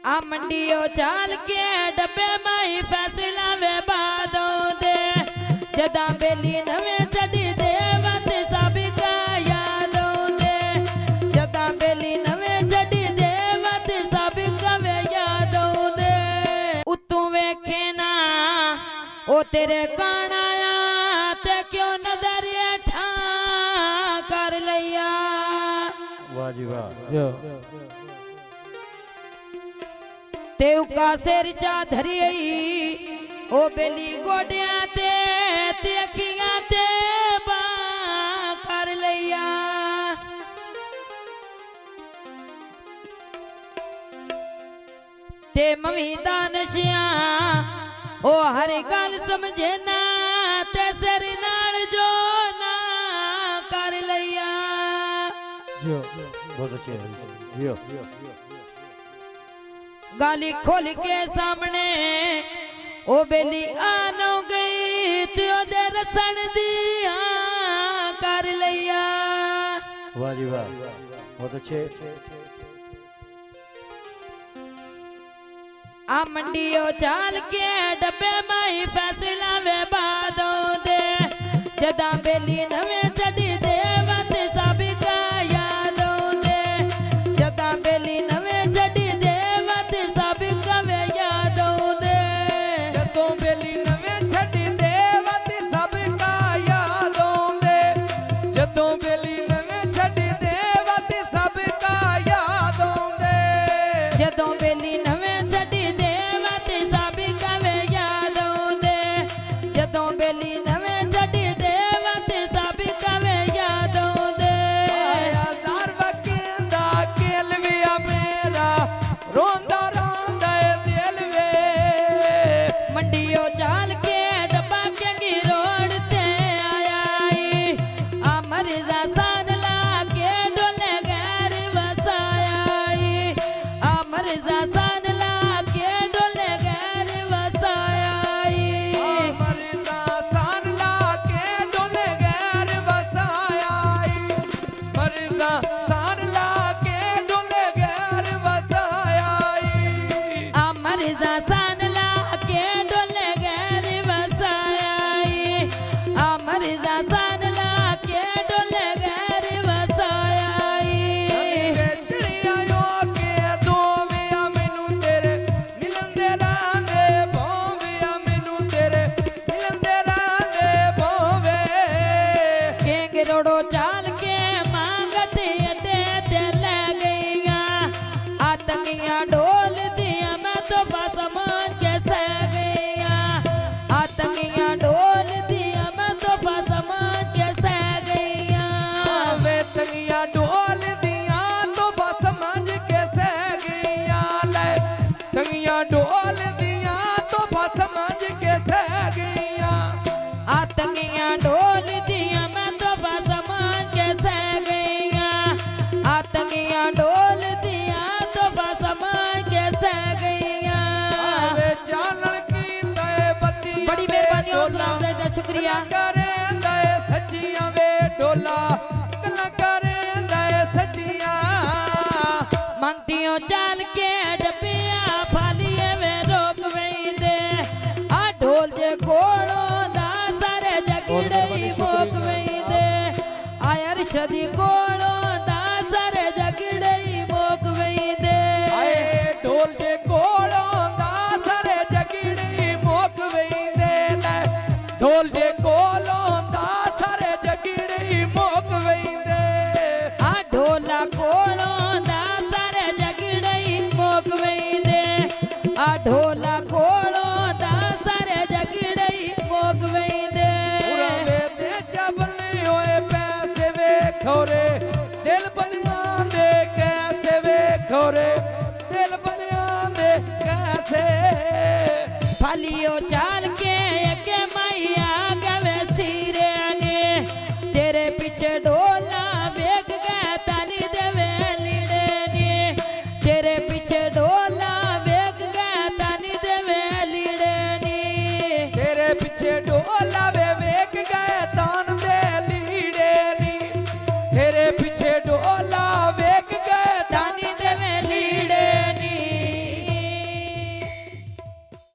आ मंडियो चाल के डब्बे माई फैसला वे बादों दे जदा बेली नवे चढ़ी देवत सब का यादों दे जदा बेली नवे चढ़ी देवत सब का वे यादों दे उतू वेखे ना ओ तेरे काना ते क्यों नजर ठा कर लिया। वाह जी वाह। जो तेव का सिर चा धरी ओ बेली गोडिया ते अखियां ते बा कर लिया। ते मवी दानशिया ओ हर गल समझे ना ते सिर नाल जो ना कर लिया। जो बहुत अच्छे जियो गाली खोल के सामने ओ बेली आनो गई त्यो दे रसन दिया कर लिया। वाह जी वाह बहुत अच्छे। आ मंडियो चाल के डब्बे माई फैसला वे बादों दे जदा बेली नवे चढ़ी देवत सब का यादों दे जदा बेली नवे चढ़ी देवत सब का वे यादों दे जदों बेली नवे छड़ी देवत सब का यादों दे जदों बेली नवे छड़ी देवत सब का यादों दे जदों बेली नवे चढ़ी देवत सब का वे यादों दे जदों बेली नवे चढ़ी देवत सब का वे यादों दे। आया जार बकिंदा केल विया मेरा रोंदा रोंदा दिल वे मंडियो चाल के डब्बा के गिरोड़ ते आया आ मरजा सान ला के डोले गैर वसाया आ मरजा सान ला के डोले गैर वसाया मरदा सान ला के डोले गैर बसाया मरदा सान ला के डोले गैर बसाया आ मरजा सान ला के डोले गैर वसाया आ मरजा सान ला के डोले गैर वसाया। चिड़िया यो के दो विया मैनू तेरे मिलंदे रांदे भोविया मैनू तेरे मिलंदे रांदे भोवे केंग रोड़ो चाल के मांगत अड्डे ते ले गईया आतंकियां डोल दिया मैं तो फसमान कैसे गईया आतंकियां डोल दिया मैं तो फसमान कैसे गईया। वे तंगिया डोल दिया तो बस समझ के सह गईया ले तंगिया डोल दिया तो बस समझ के सह गईया आतंकियां डोल दिया मैं तो फसमान कैसे गईया आतंकियां डोल दिया तो फसमान कैसे गईया। वे चानन की तय बत्ती बड़ी मेहरबानी और सलाम दा शुक्रिया। करे दय सच्चियां वे डोला कला करे दय सच्चियां मंगतियों चाल के डबिया फालिए वे रोक वही दे आ ढोल जे कोड़ो दा सारे जगड़ई मोक वही दे आयर शदी कोड़ो दा सारे जगड़ई मोक वही दे आए ढोल जे कोलों दा सारे जगड़ी मोक वेंदे ले ढोल जे कोलों दा सारे जगड़ी मोक वेंदे आ ढोला कोड़ो दा सारे जगड़ई मोक वही दे आ ढोला कोड़ो दा सारे जगड़ई मोक वही दे। पूरा वे ते जबले होए पैसे वे खोरे दिल बनिया दे कैसे वे खोरे दिल बनिया दे कैसे फालियो चाल के